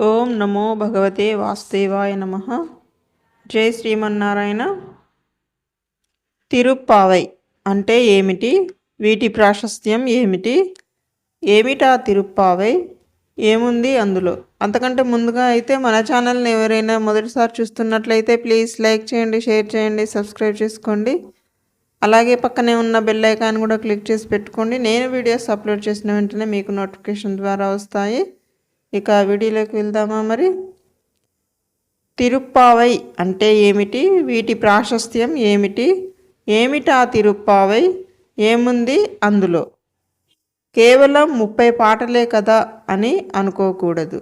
ఓం నమో భగవతే వాసుదేవాయ నమః. జై శ్రీమన్నారాయణ. తిరుప్పావై అంటే ఏమిటి? వీటి ప్రాశస్త్యం ఏమిటి? ఏమిటా తిరుప్పావై? ఏముంది అందులో? అంతకంటే ముందుగా అయితే మన ఛానల్ని ఎవరైనా మొదటిసారి చూస్తున్నట్లయితే ప్లీజ్ లైక్ చేయండి, షేర్ చేయండి, సబ్స్క్రైబ్ చేసుకోండి. అలాగే పక్కనే ఉన్న బెల్ ఐకాన్ కూడా క్లిక్ చేసి పెట్టుకోండి. నేను వీడియోస్ అప్లోడ్ చేసిన వెంటనే మీకు నోటిఫికేషన్ ద్వారా వస్తాయి. ఇక వీడియోలోకి వెళ్దామా మరి? తిరుప్పావై అంటే ఏమిటి? వీటి ప్రాశస్త్యం ఏమిటి? ఏమిటా తిరుప్పావై? ఏముంది అందులో? కేవలం 30 పాటలే కదా అని అనుకోకూడదు.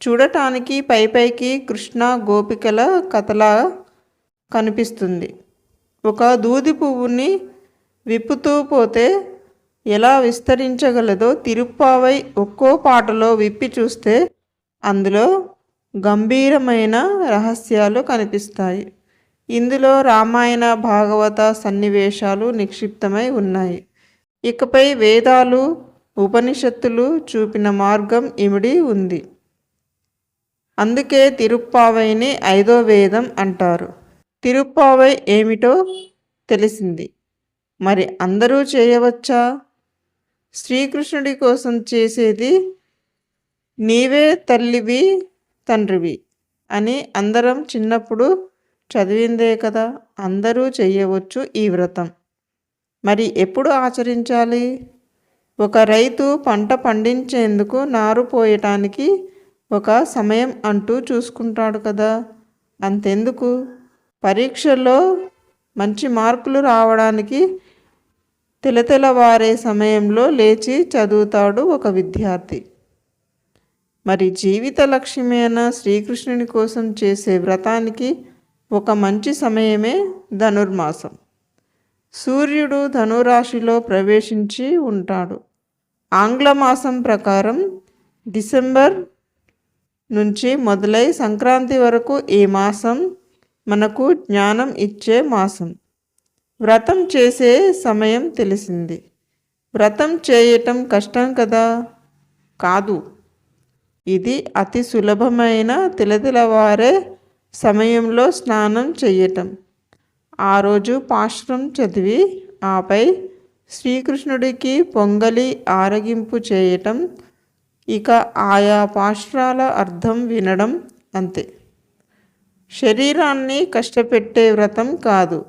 చూడటానికి పైపైకి కృష్ణ గోపికల కథలా కనిపిస్తుంది. ఒక దూది పువ్వుని విప్పుతూ పోతే ఎలా విస్తరించగలదో తిరుప్పావై ఒక్కో పాటలో విప్పి చూస్తే అందులో గంభీరమైన రహస్యాలు కనిపిస్తాయి. ఇందులో రామాయణ భాగవత సన్నివేశాలు నిక్షిప్తమై ఉన్నాయి. ఇకపై వేదాలు ఉపనిషత్తులు చూపిన మార్గం ఇమిడి ఉంది. అందుకే తిరుప్పావైని 5వ వేదం అంటారు. తిరుప్పావై ఏమిటో తెలిసింది. మరి అందరూ చేయవచ్చా? శ్రీకృష్ణుడి కోసం చేసేది నీవే తల్లివి తండ్రివి అని అందరం చిన్నప్పుడు చదివిందే కదా. అందరూ చేయవచ్చు ఈ వ్రతం. మరి ఎప్పుడు ఆచరించాలి? ఒక రైతు పంట పండించేందుకు నారు పోయటానికి ఒక సమయం అంటూ చూసుకుంటాడు కదా. అంతెందుకు, పరీక్షల్లో మంచి మార్కులు రావడానికి తెలతెలవారే సమయంలో లేచి చదువుతాడు ఒక విద్యార్థి. మరి జీవిత లక్ష్యమైన శ్రీకృష్ణుని కోసం చేసే వ్రతానికి ఒక మంచి సమయమే ధనుర్మాసం. సూర్యుడు ధనురాశిలో ప్రవేశించి ఉంటాడు. ఆంగ్ల మాసం ప్రకారం డిసెంబర్ నుంచి మొదలై సంక్రాంతి వరకు ఈ మాసం మనకు జ్ఞానం ఇచ్చే మాసం. వ్రతం చేసే సమయం తెలిసింది. వ్రతం చేయటం కష్టం కదా? కాదు, ఇది అతి సులభమైన తెలతెలవారే సమయంలో స్నానం చేయటం. ఆ రోజు పాశురం చదివి ఆపై శ్రీకృష్ణుడికి పొంగలి ఆరగింపు చేయటం, ఇక ఆయా పాశురాల అర్థం వినడం అంతే. శరీరాన్ని కష్టపెట్టే వ్రతం కాదు.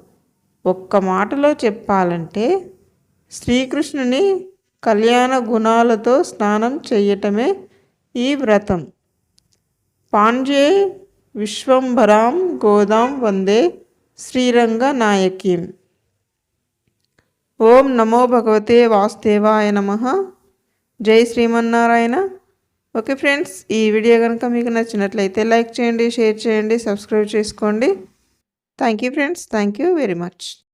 ఒక్క మాటలో చెప్పాలంటే శ్రీకృష్ణుని కళ్యాణ గుణాలతో స్నానం చేయటమే ఈ వ్రతం. పాండ్యే విశ్వంభరాం గోదాం వందే శ్రీరంగ నాయకీం. ఓం నమో భగవతే వాసుదేవాయ నమః. జై శ్రీమన్నారాయణ. ఓకే ఫ్రెండ్స్, ఈ వీడియో కనుక మీకు నచ్చినట్లయితే లైక్ చేయండి, షేర్ చేయండి, సబ్స్క్రైబ్ చేసుకోండి. Thank you friends. Thank you very much.